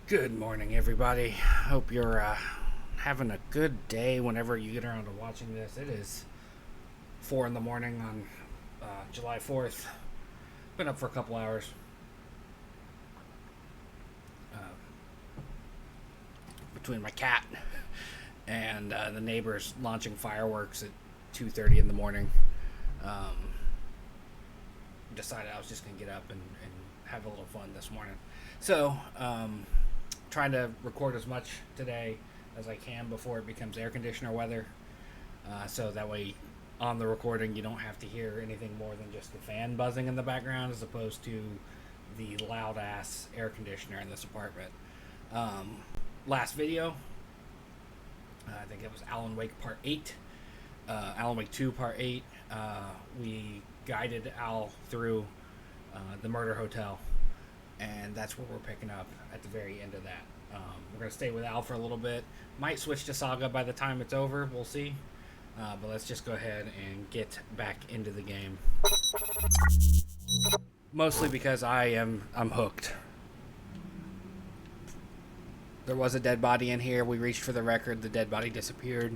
Good morning, everybody. Hope you're having a good day whenever you get around to watching this. It is 4 in the morning on July 4th. Been up for a couple hours. Uh, Between my cat and the neighbors launching fireworks at 2:30 in the morning, decided I was just going to get up and have a little fun this morning. So, trying to record as much today as I can before it becomes air conditioner weather. So that way, on the recording, you don't have to hear anything more than just the fan buzzing in the background as opposed to the loud ass air conditioner in this apartment. Last video, I think it was Alan Wake Part 8. Alan Wake 2 Part 8. We guided Al through the murder hotel, and that's where we're picking up at the very end of that. We're going to stay with Al for a little bit. Might switch to Saga by the time it's over. We'll see. But let's just go ahead and get back into the game. Mostly because I'm hooked. There was a dead body in here. We reached for the record. The dead body disappeared.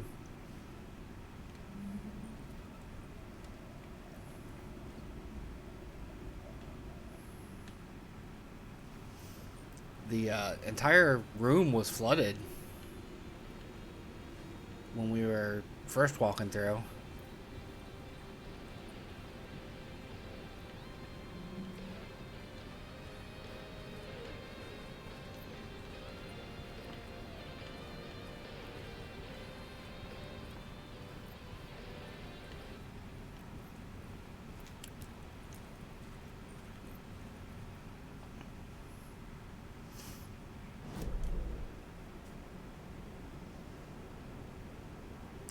The entire room was flooded when we were first walking through.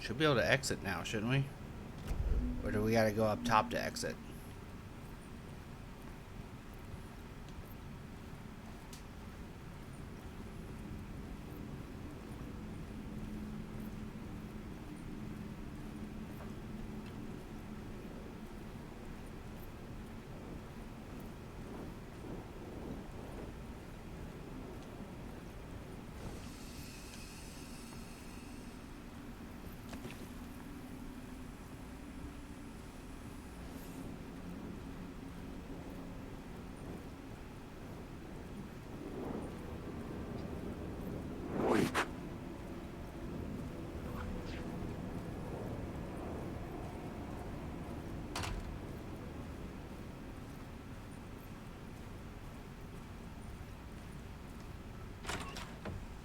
Should be able to exit now, shouldn't we? Or do we gotta go up top to exit?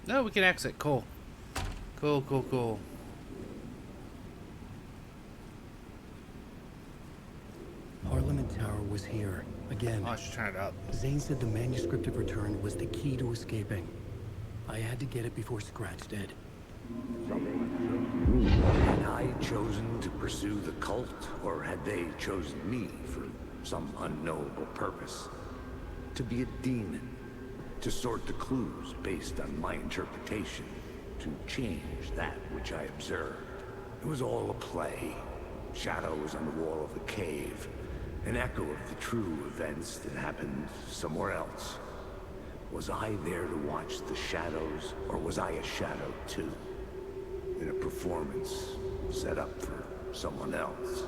No, we can exit. Cool. Cool. Parliament Tower was here, again. Oh, I should turn it up. Zane said the manuscript of return was the key to escaping. I had to get it before Scratch did. Had I chosen to pursue the cult, or had they chosen me for some unknowable purpose? To be a demon, to sort the clues based on my interpretation, to change that which I observed. It was all a play. Shadows on the wall of the cave, an echo of the true events that happened somewhere else. Was I there to watch the shadows, or was I a shadow too? In a performance set up for someone else?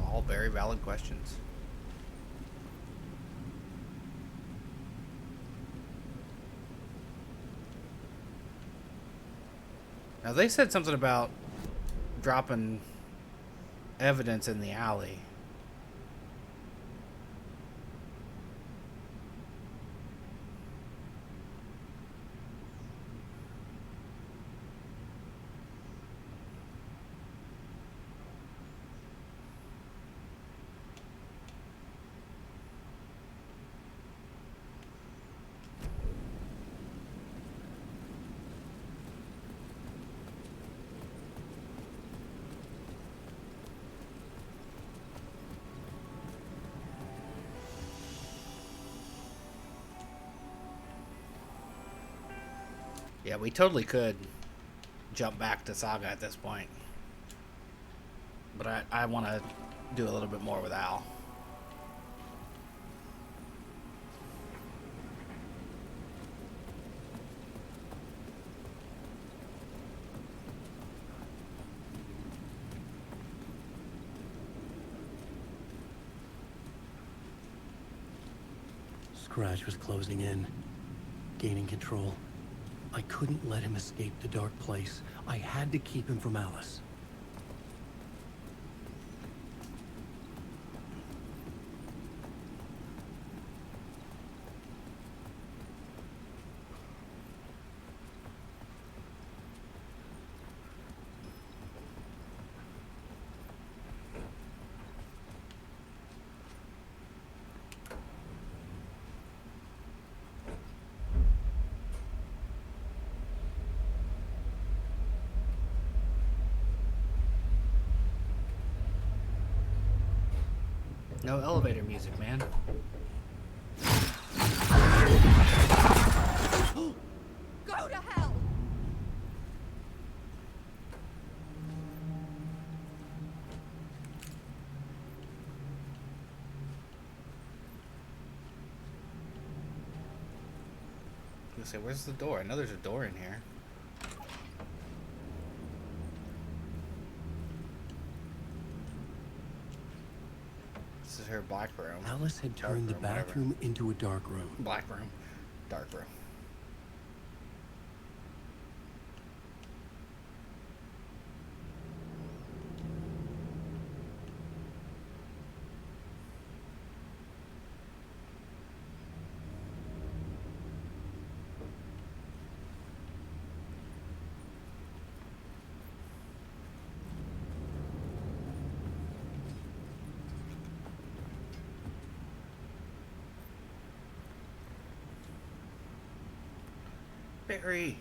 All very valid questions. Now, they said something about dropping evidence in the alley. Yeah, we totally could jump back to Saga at this point. But I want to do a little bit more with Al. Scratch was closing in, gaining control. I couldn't let him escape the dark place. I had to keep him from Alice. No elevator music, man. Go to hell! I was gonna say, where's the door? I know there's a door in here. This is her black room. Alice had turned the bathroom into a dark room. Black room. Dark room. Barry.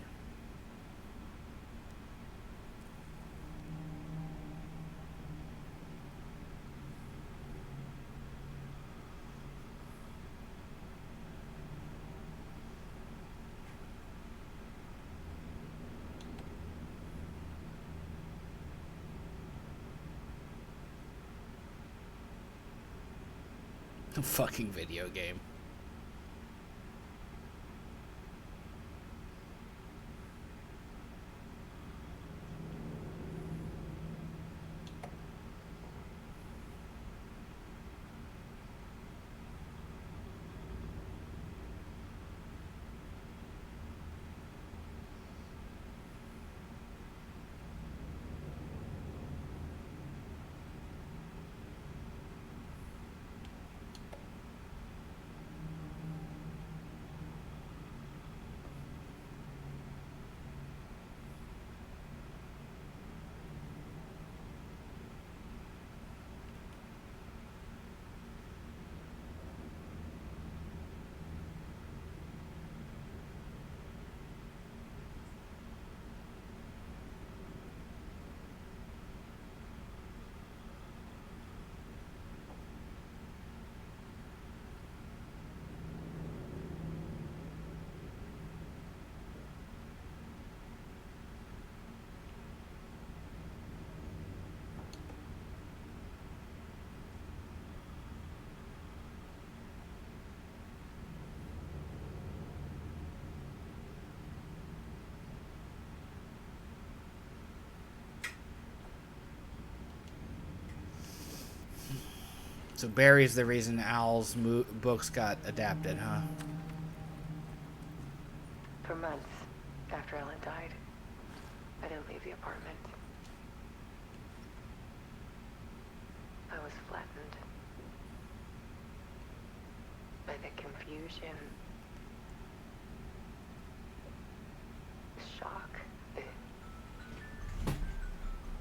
A fucking video game. So Barry's the reason Al's books got adapted, huh? For months after Ellen died, I didn't leave the apartment. I was flattened by the confusion, the shock,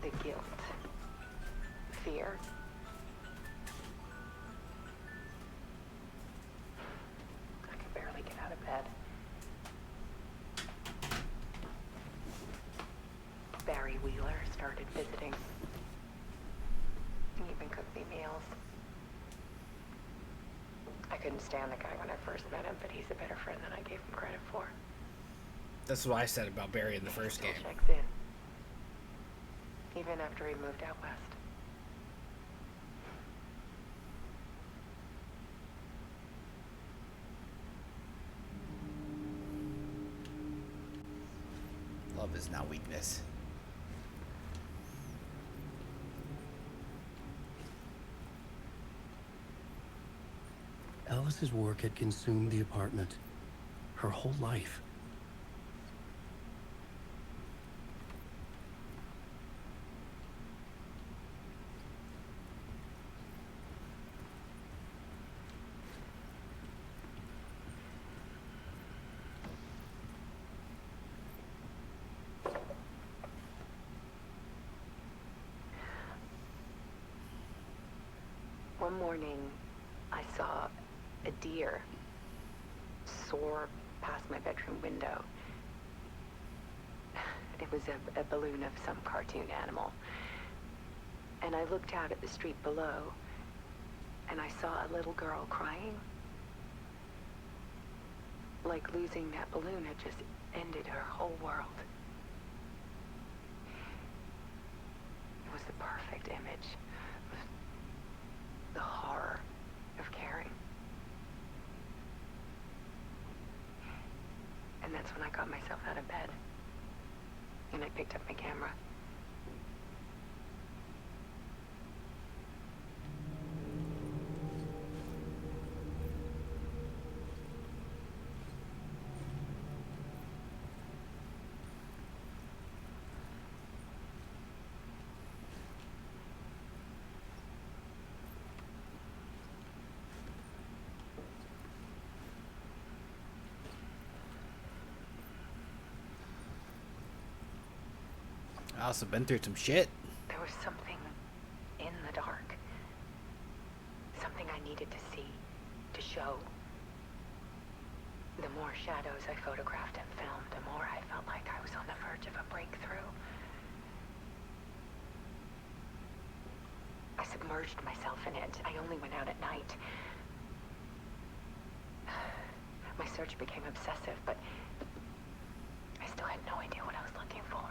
the guilt, fear. I could barely get out of bed. Barry Wheeler started visiting. He even cooked me meals. I couldn't stand the guy when I first met him, but he's a better friend than I gave him credit for. That's what I said about Barry in the first game. Still checks in, even after he moved out west. Love is not weakness. Alice Alice's work had consumed the apartment. Her whole life. One morning, I saw a deer soar past my bedroom window. It was a balloon of some cartoon animal. And I looked out at the street below, and I saw a little girl crying. Like losing that balloon had just ended her whole world. It was the perfect image of the horror of caring. And that's when I got myself out of bed. And I picked up my camera. I also been through some shit. There was something in the dark. Something I needed to see, to show. The more shadows I photographed and filmed, the more I felt like I was on the verge of a breakthrough. I submerged myself in it. I only went out at night. My search became obsessive, but I still had no idea what I was looking for.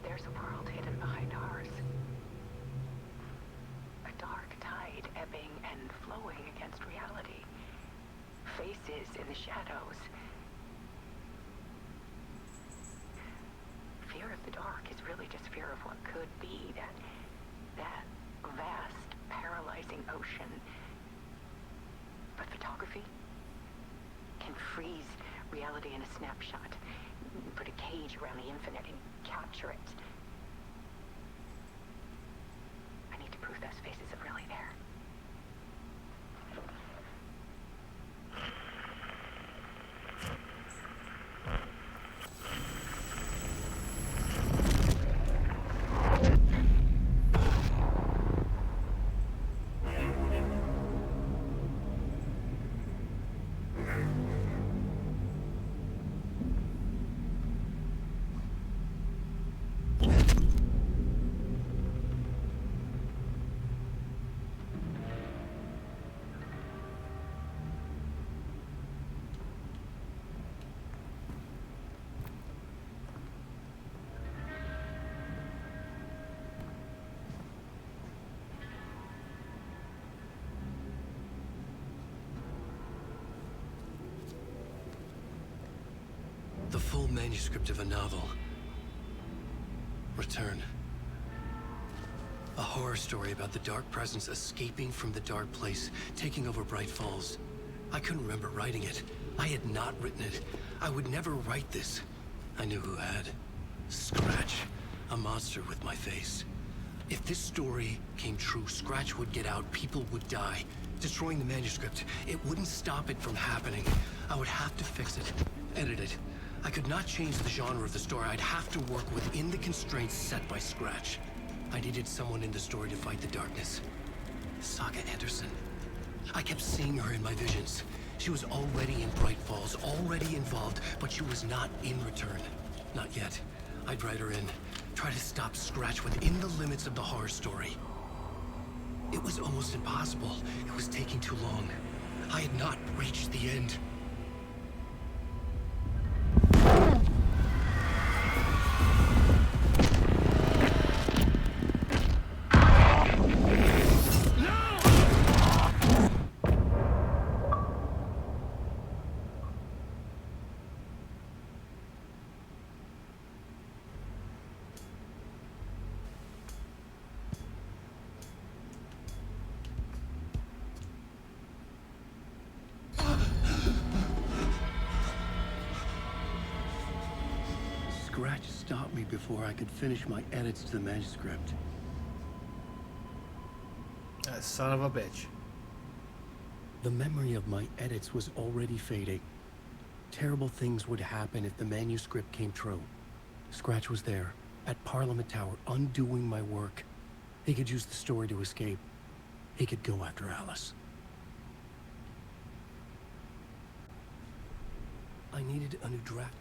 There's a world hidden behind ours. A dark tide ebbing and flowing against reality. Faces in the shadows. Fear of the dark is really just fear of what could be, that vast, paralyzing ocean. But photography can freeze reality in a snapshot. Put a cage around the infinite and capture it. I need to prove those faces are really there. The full manuscript of a novel. Return. A horror story about the dark presence escaping from the dark place, taking over Bright Falls. I couldn't remember writing it. I had not written it. I would never write this. I knew who had. Scratch. A monster with my face. If this story came true, Scratch would get out, people would die. Destroying the manuscript, it wouldn't stop it from happening. I would have to fix it, edit it. I could not change the genre of the story. I'd have to work within the constraints set by Scratch. I needed someone in the story to fight the darkness. Saga Anderson. I kept seeing her in my visions. She was already in Bright Falls, already involved, but she was not in Return. Not yet. I'd write her in. Try to stop Scratch within the limits of the horror story. It was almost impossible. It was taking too long. I had not reached the end. Scratch stopped me before I could finish my edits to the manuscript. Son of a bitch. The memory of my edits was already fading. Terrible things would happen if the manuscript came true. Scratch was there, at Parliament Tower, undoing my work. He could use the story to escape. He could go after Alice. I needed a new draft.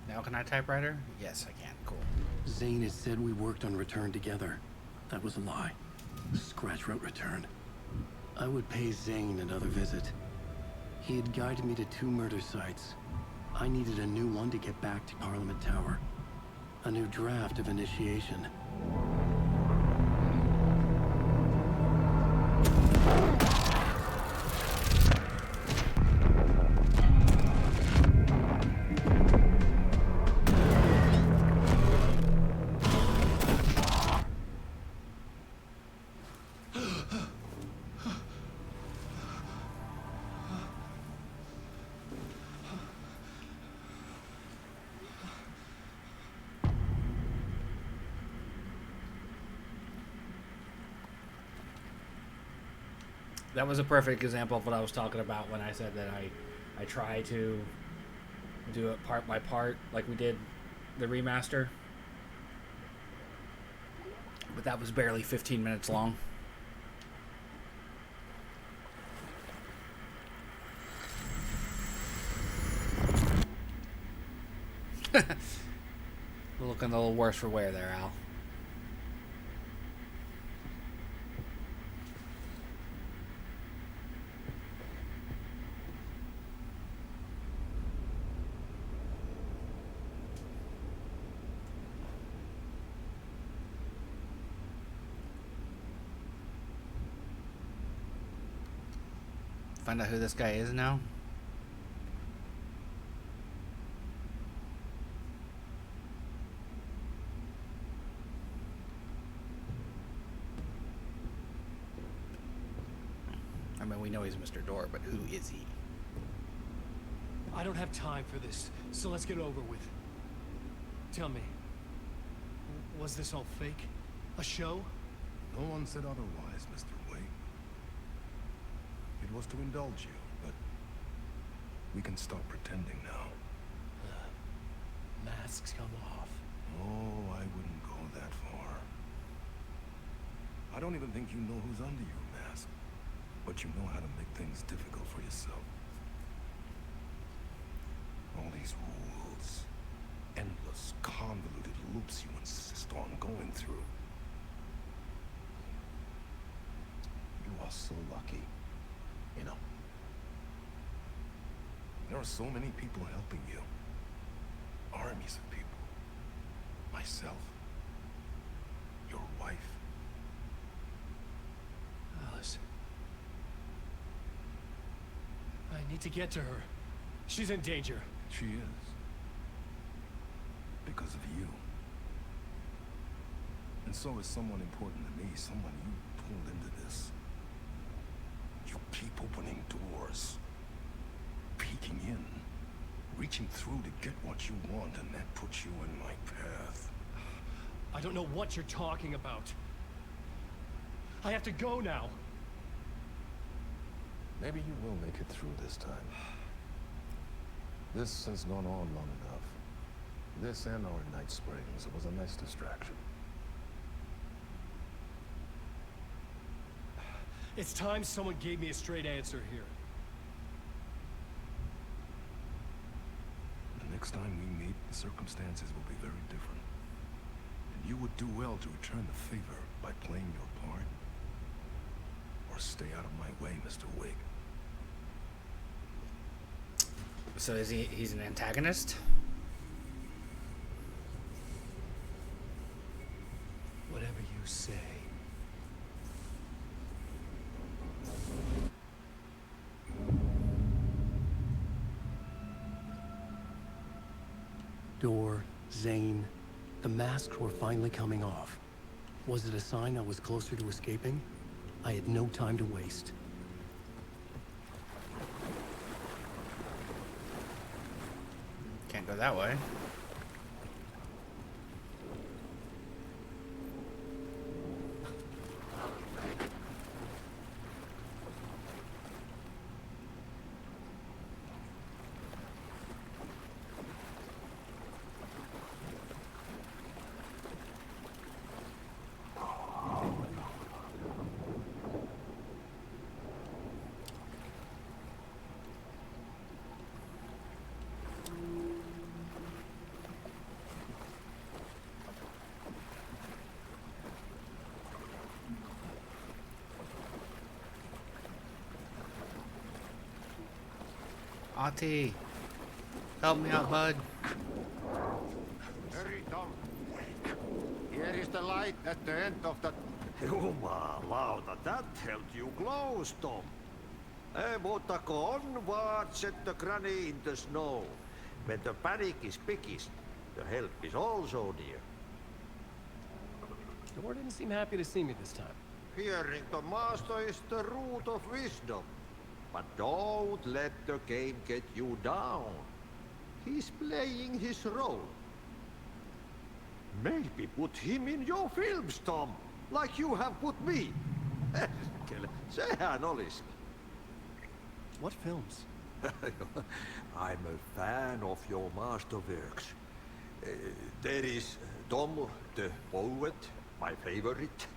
Now can I typewriter? Yes, I can. Cool. Zane had said we worked on Return together. That was a lie. Scratch wrote Return. I would pay Zane another visit. He had guided me to 2 murder sites. I needed a new one to get back to Parliament Tower. A new draft of Initiation. That was a perfect example of what I was talking about when I said that I try to do it part by part like we did the remaster. But that was barely 15 minutes long. Looking a little worse for wear there, Al. Find out who this guy is now. I mean, we know he's Mr. Door, but who is he? I don't have time for this, so let's get over with. Tell me, was this all fake? A show? No one said otherwise, Mr. Wake. It was to indulge you, but we can stop pretending now. Masks come off. Oh, I wouldn't go that far. I don't even think you know who's under your mask, but you know how to make things difficult for yourself. All these rules, endless, convoluted loops you insist on going through. You are so lucky, you know. There are so many people helping you. Armies of people. Myself. Your wife. Alice. I need to get to her. She's in danger. She is. Because of you. And so is someone important to me, someone you pulled into this. You keep opening doors. Peeking in. Reaching through to get what you want, and that puts you in my path. I don't know what you're talking about. I have to go now. Maybe you will make it through this time. This has gone on long enough. This and our night springs was a nice distraction. It's time someone gave me a straight answer here. The next time we meet, the circumstances will be very different. And you would do well to return the favor by playing your part. Or stay out of my way, Mr. Wig. So is he's an antagonist? Whatever you say. Door, Zane. The masks were finally coming off. Was it a sign I was closer to escaping? I had no time to waste. Can't go that way. Auntie, help me out, bud. Hurry, Tom. Here is the light at the end of the... Jumalauta, that held you close, Tom. Mutta on vaan set the granny in the snow. When the panic is biggest, the help is also near. Door didn't seem happy to see me this time. Hearing the master is the root of wisdom. But don't let the game get you down. He's playing his role. Maybe put him in your films, Tom, like you have put me. Sehän olisi. What films? I'm a fan of your masterworks. There is Tom the Poet, my favorite,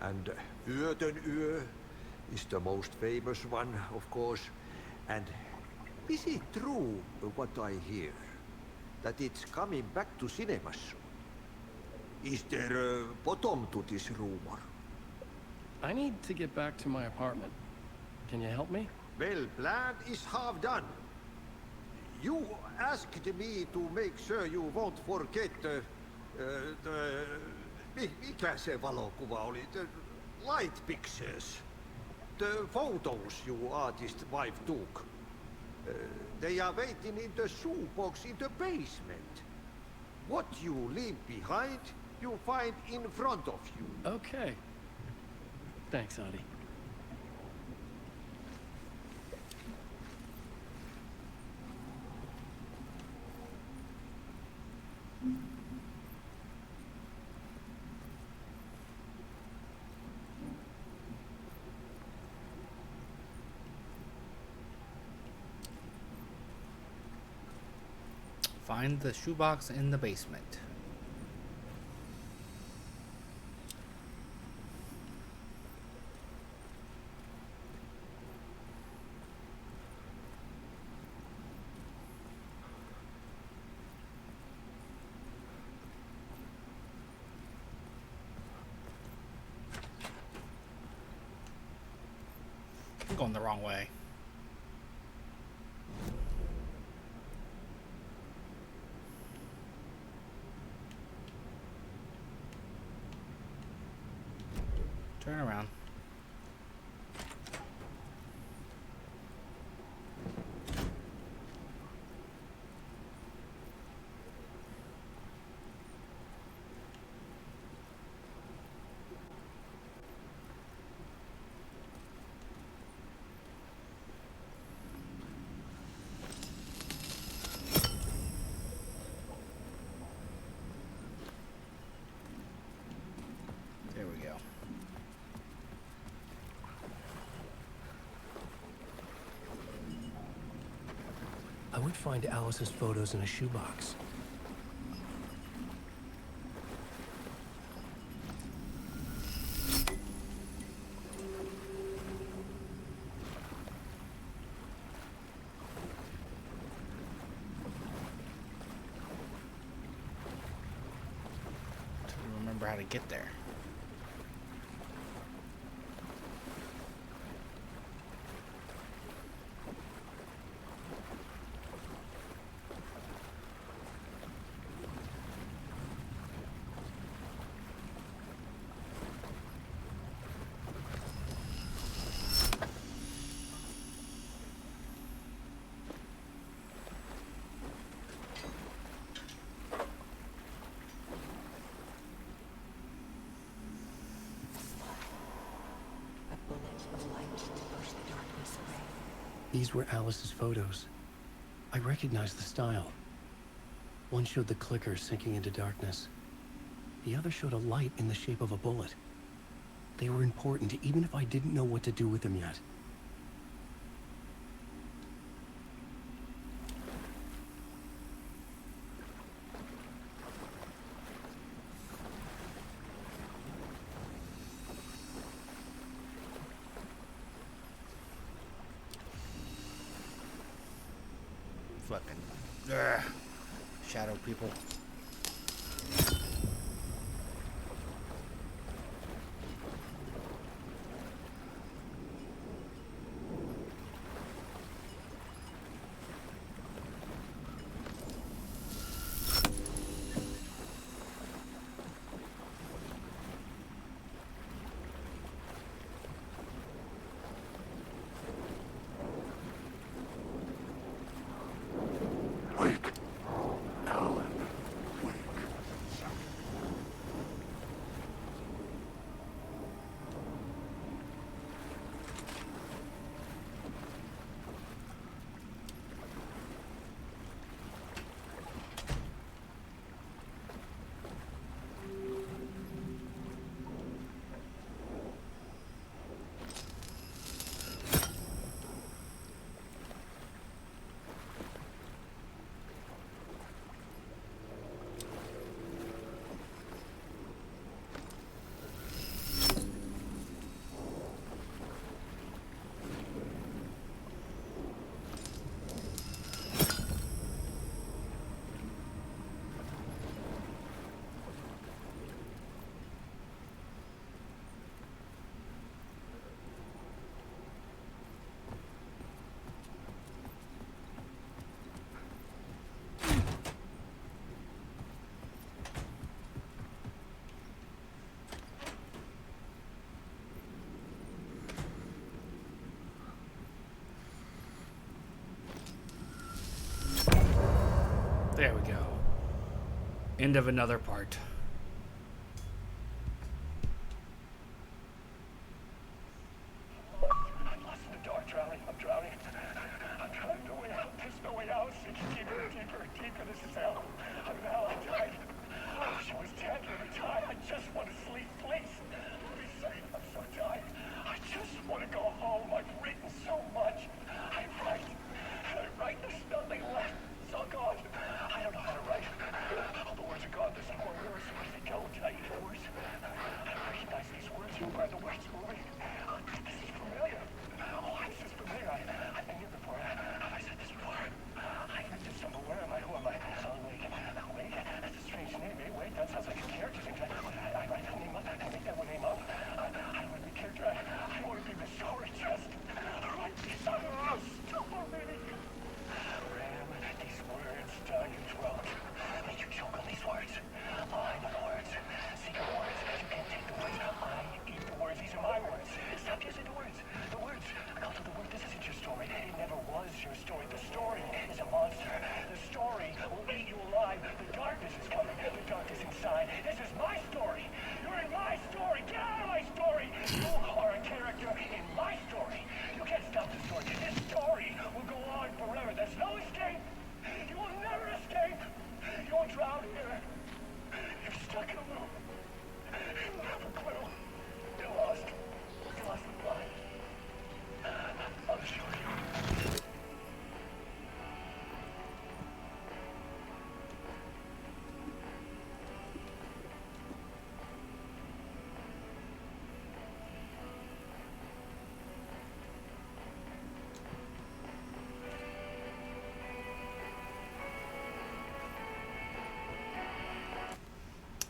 and Yöten Yö is the most famous one, of course. And is it true what I hear? That it's coming back to cinemas soon? Is there a bottom to this rumor? I need to get back to my apartment. Can you help me? Well, plan is half done. You asked me to make sure you won't forget mikä se valokuva oli? The light pictures. The photos your artist wife took. They are waiting in the shoebox in the basement. What you leave behind, you find in front of you. Okay. Thanks, Auntie. Find the shoebox in the basement. I'm going the wrong way. Turn around. There we go. I would find Alice's photos in a shoebox. To remember how to get there. These were Alice's photos. I recognized the style. One showed the clicker sinking into darkness. The other showed a light in the shape of a bullet. They were important, even if I didn't know what to do with them yet. Fucking shadow people. Wake. Alan. Wake. There we go. End of another part. I'm lost in the dark, drowning. I'm drowning. I'm drowning. No way out. There's no way out. Sinking deeper and deeper and deeper. This is hell. I'm in hell. I died. I wish I was dead. Let me die. I just want to sleep, please. Be safe. I'm so tired. I just want to go home. I've written so much. I write. There's nothing left. It's all gone. I don't know how to write. All the words are gone. There's no more words. Where did they go? Did I eat the words? I don't recognize these words. Where are the words moving? This is familiar. Oh, this is familiar. I've been here before. Have I said this before? I've been this somewhere. Where am I? Who am I? Oh, wait. Wait. That's a strange name. Eh? Wait, that sounds like a character name. I write that name up. I make that one name up. I don't want to be a character. I want to be the story just. Write these story. Ram, these words down your throat. Make you choke on these words. I know the words. Secret words. You can't take the words. I eat the words. These are my words. Stop using the words. The words. Go to the word. This isn't your story. It never was your story. The story is a monster. The story will eat you alive. The darkness is coming. The darkness inside. This is my story. You're in my story. Get out of my story. You are a character in my story. You can't stop the story. This story will go on forever. There's no escape. You will never escape. You will drown here. You're stuck in a loop. You have a clue. You're lost. You're lost in life. I'll show you.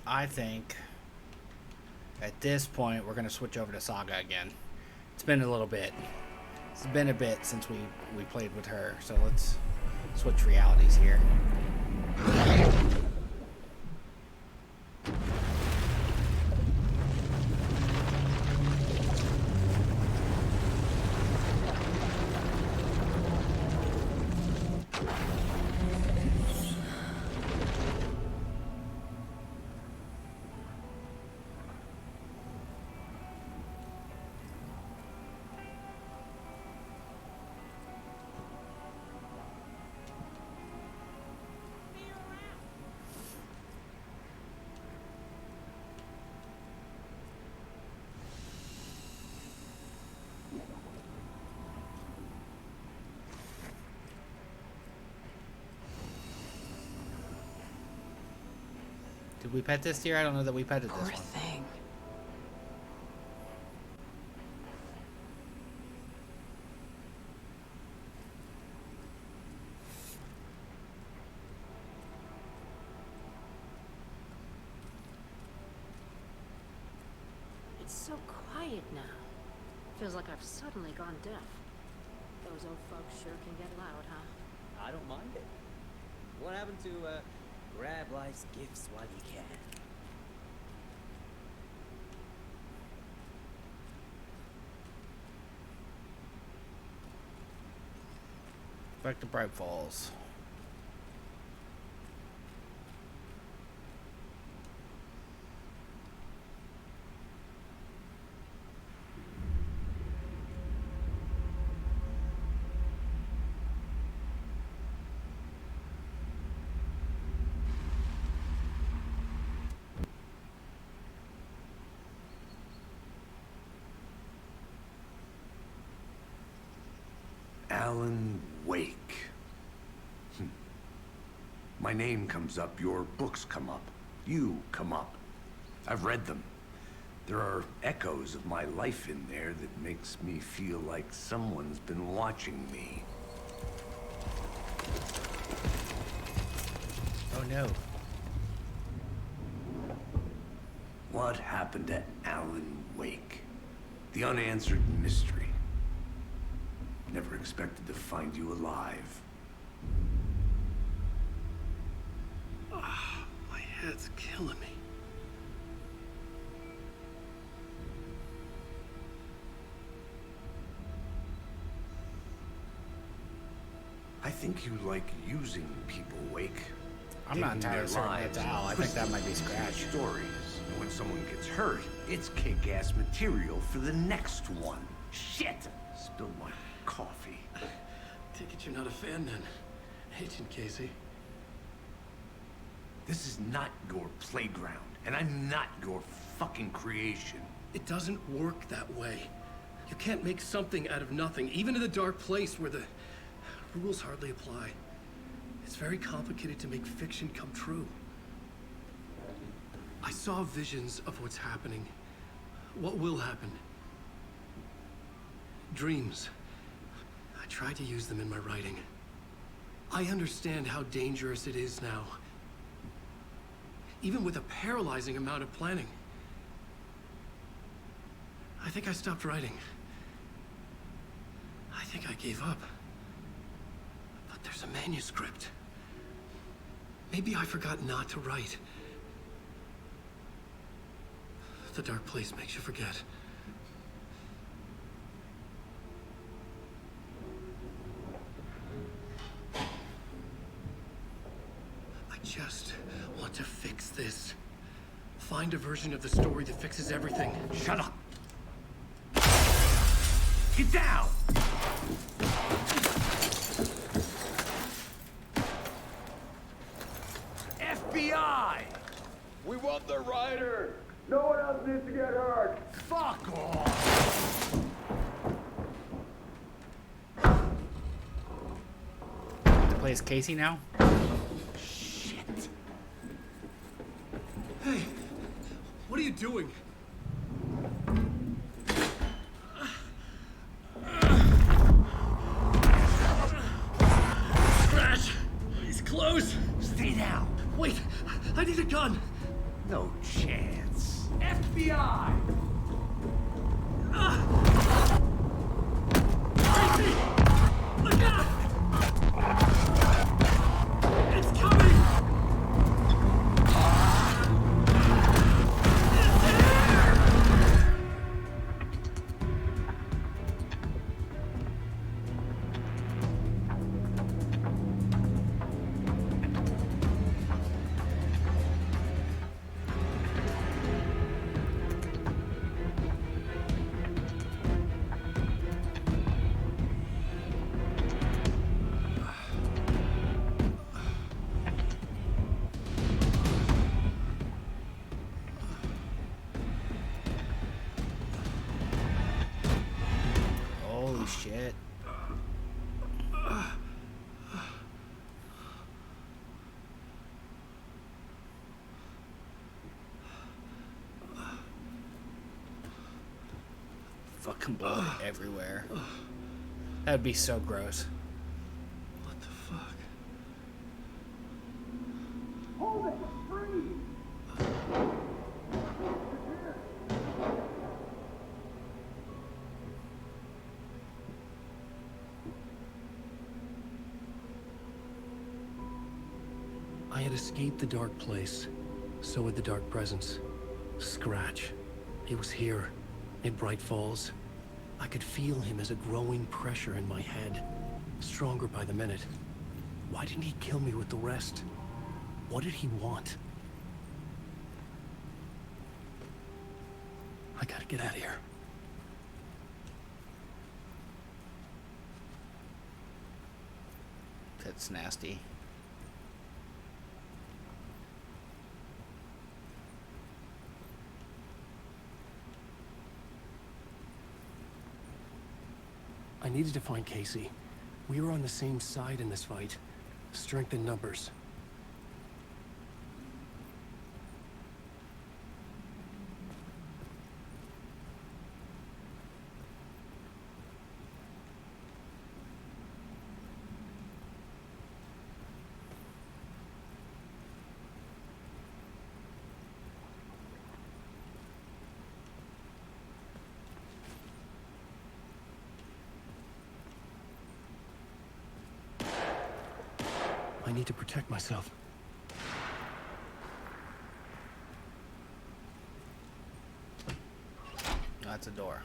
I think at this point we're going to switch over to Saga again. It's been a little bit. It's been a bit since we played with her, so let's switch realities here. Did we pet this deer? I don't know that we petted this Poor one. thing. It's so quiet now. Feels like I've suddenly gone deaf. Those old folks sure can get loud, huh? I don't mind it. What happened to, grab life's gifts while you can? Back to Bright Falls. Alan Wake. My name comes up, your books come up, you come up. I've read them. There are echoes of my life in there that makes me feel like someone's been watching me. Oh no. What happened to Alan Wake? The unanswered mystery. Never expected to find you alive. My head's killing me. I think you like using people, Wake. I'm not Taking their entirely certain lives that's Al. I and think that might be twisting their Scratch. stories. And when someone gets hurt, it's kick-ass material for the next one. Shit! Spilled my coffee. Take it you're not a fan then, Agent Casey. This is not your playground, and I'm not your fucking creation. It doesn't work that way. You can't make something out of nothing, even in a dark place where the rules hardly apply. It's very complicated to make fiction come true. I saw visions of what's happening, what will happen. Dreams. I tried to use them in my writing. I understand how dangerous it is now. Even with a paralyzing amount of planning. I think I stopped writing. I think I gave up. But there's a manuscript. Maybe I forgot not to write. The dark place makes you forget. I just want to fix this. Find a version of the story that fixes everything. Shut up! Get down! FBI! We want the rider! No one else needs to get hurt! Fuck off! To play as Casey now? Shit! Hey, what are you doing? Scratch! He's close! Stay down! Wait, I need a gun! No chance. FBI! Casey! Look out! It's coming! fucking blood everywhere. That'd be so gross. What the fuck? Hold it! Freeze! I had escaped the dark place. So had the dark presence. Scratch. It was here, in Bright Falls. I could feel him as a growing pressure in my head. Stronger by the minute. Why didn't he kill me with the rest? What did he want? I gotta get out of here. That's nasty. I needed to find Casey. We were on the same side in this fight. Strength in numbers. I need to protect myself. That's a door.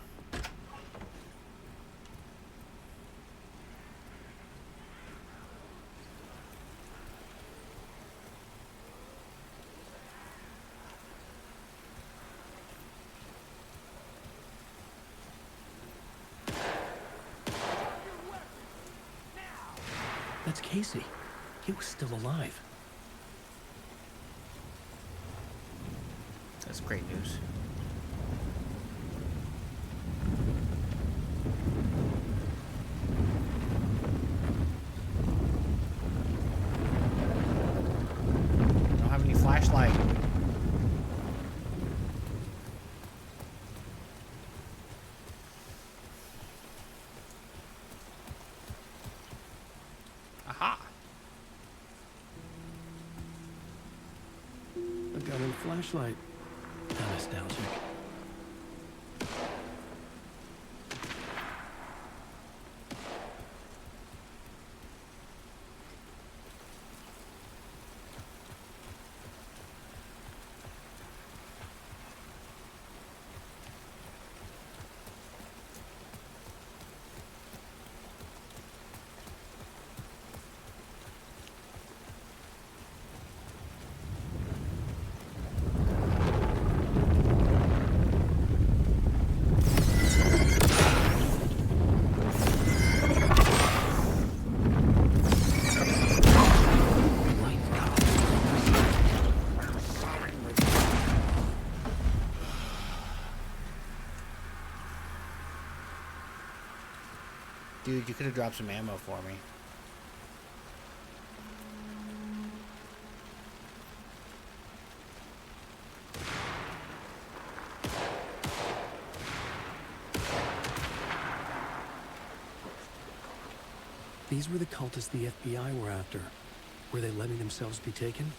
That's Casey. He was still alive. That's great news. Don't have any flashlight. Aha! A gun and flashlight. How nostalgic. Dude, you could have dropped some ammo for me. These were the cultists the FBI were after. Were they letting themselves be taken?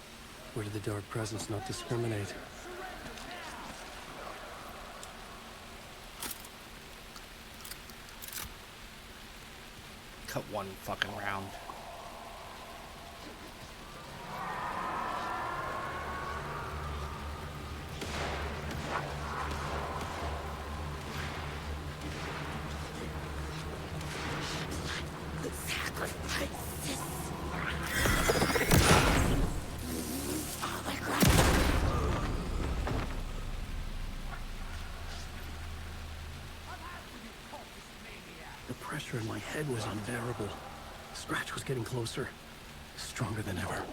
Or did the dark presence not discriminate? Cut one fucking round. The pressure in my head was unbearable. Scratch was getting closer. Stronger than ever.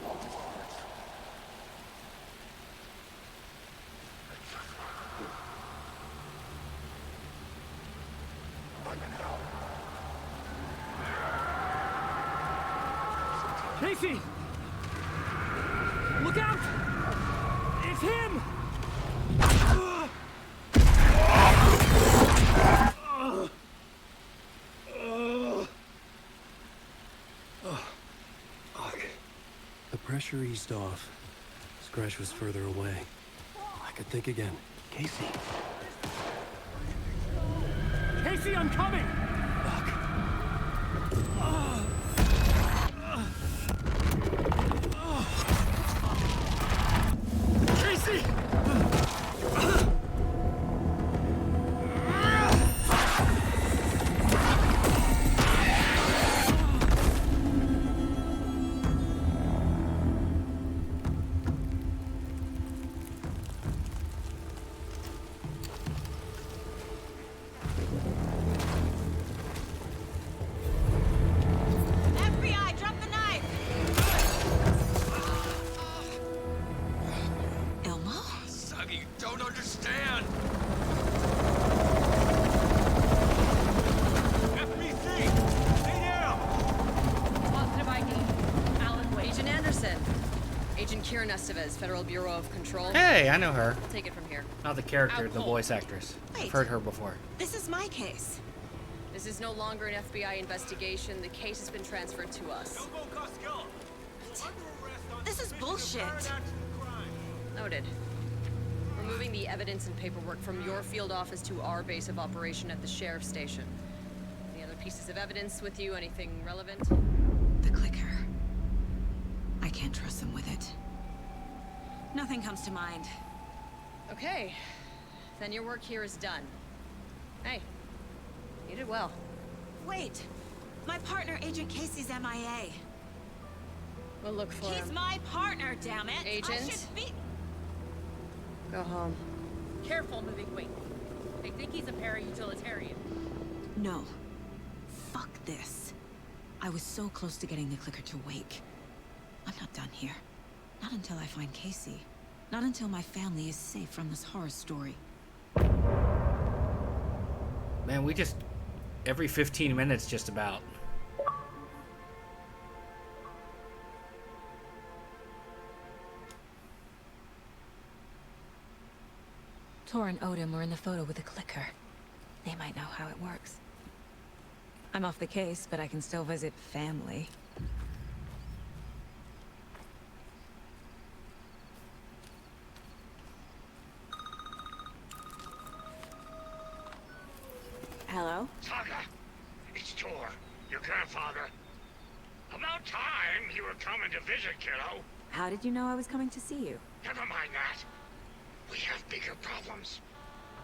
Casey! Look out! It's him! pressure eased off. Scratch was further away. I could think again. Casey. Casey, I'm coming! Casey! FBI, drop the knife! Elmo? Sonny, you don't understand! FBC! Stay down! Positive ID. Alan Wade. Agent Anderson. Agent Kieran Estevez, Federal Bureau of Control. Hey, I know her. I'll take it from here. Not the character, Out the cold. voice actress. I've Wait. heard her before. This is my case. This is no longer an FBI investigation. The case has been transferred to us. This is bullshit. Noted. We're moving the evidence and paperwork from your field office to our base of operation at the sheriff's station. Any other pieces of evidence with you? Anything relevant? The clicker. I can't trust them with it. Nothing comes to mind. Okay. Then your work here is done. Hey, you did well. Wait! My partner, Agent Casey's MIA. We'll look for He's him. my partner, damn it! I Agent? should be... Go home. Careful moving weight. They think he's a para-utilitarian. No. Fuck this. I was so close to getting the clicker to wake. I'm not done here. Not until I find Casey. Not until my family is safe from this horror story. Man, we just... Every 15 minutes, just about. Tor and Odin were in the photo with the clicker. They might know how it works. I'm off the case, but I can still visit family. Hello? Saga, it's Tor, your grandfather. About time you were coming to visit, kiddo. How did you know I was coming to see you? Never mind that. We have bigger problems.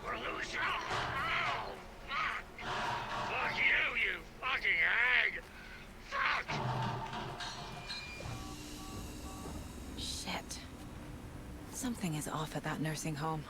We're losing. Oh, fuck. Fuck you fucking hag. Fuck. Shit. Something is off at that nursing home.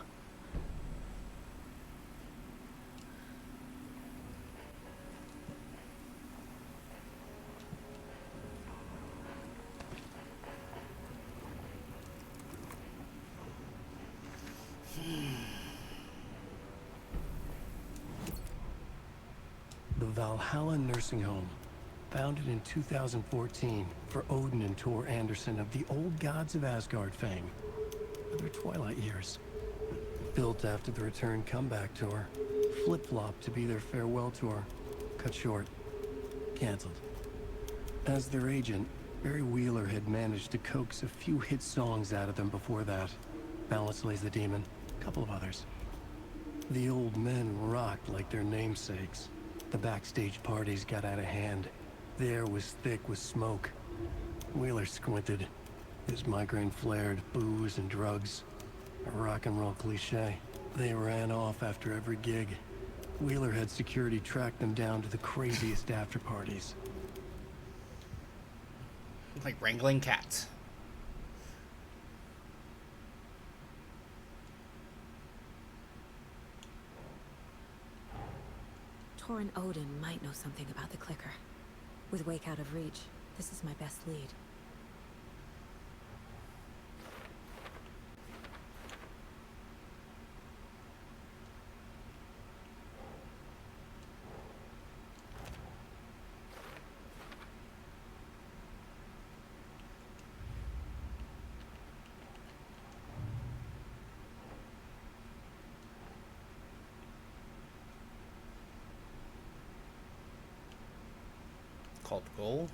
The Valhalla Nursing Home, founded in 2014 for Odin and Tor Anderson of the old gods of Asgard fame, for their twilight years. Built after the return comeback tour, flip-flopped to be their farewell tour, cut short, canceled. As their agent, Barry Wheeler had managed to coax a few hit songs out of them before that. Balance Lays the Demon, a couple of others. The old men rocked like their namesakes. The backstage parties got out of hand. The air was thick with smoke. Wheeler squinted. His migraine flared, booze and drugs. A rock and roll cliche. They ran off after every gig. Wheeler had security track them down to the craziest after parties. Like wrangling cats. Tor and Odin might know something about the clicker. With Wake out of reach, this is my best lead. Called Goal.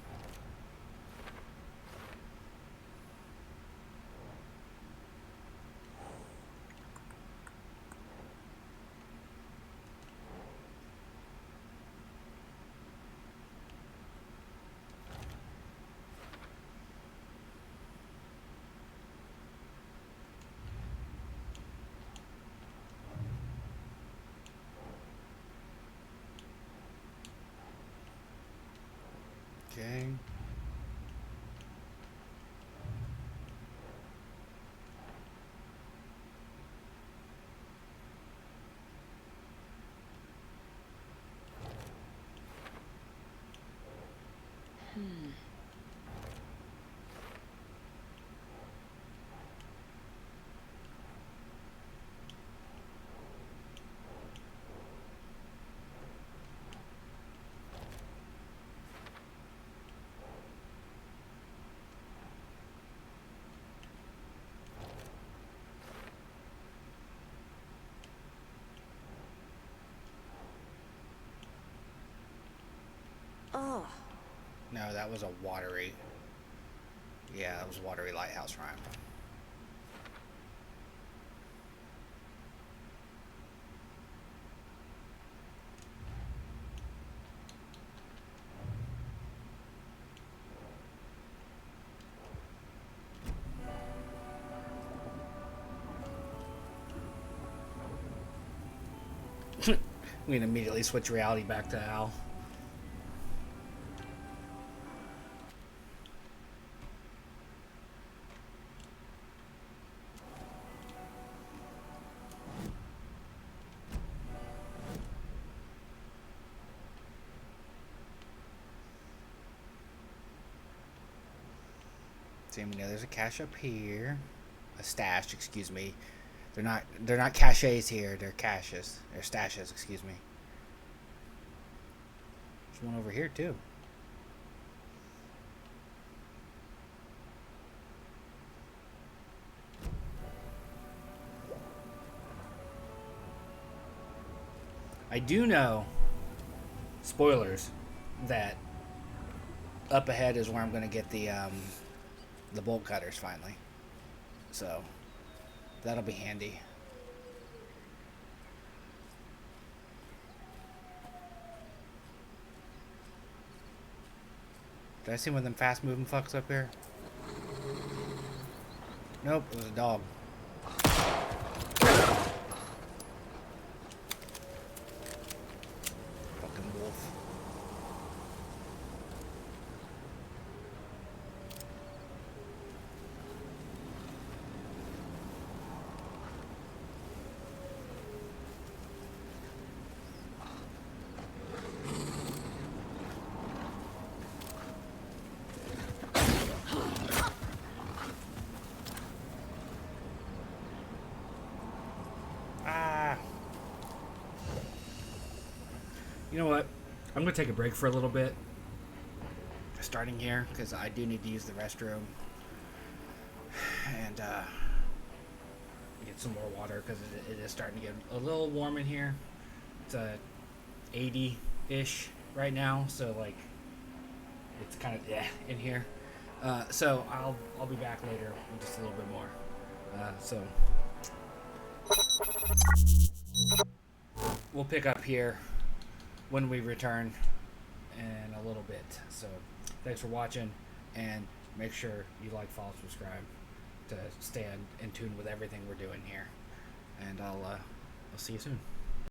No, that was a watery. Yeah, that was a watery lighthouse rhyme. We can immediately switch reality back to Al. See, we know there's a cache up here. A stash, excuse me. They're not caches here, they're caches. They're stashes, excuse me. There's one over here too. I do know, spoilers, that up ahead is where I'm gonna get the bolt cutters finally. So that'll be handy. Did I see one of them fast moving fucks up here? Nope, it was a dog. Fucking wolf. You know what? I'm going to take a break for a little bit. Starting here, because I do need to use the restroom. And get some more water, because it is starting to get a little warm in here. It's 80-ish right now, so like it's kind of in here. So I'll be back later with just a little bit more. So we'll pick up here when we return in a little bit. So thanks for watching, and make sure you like, follow, subscribe to stay in tune with everything we're doing here. And I'll see you soon.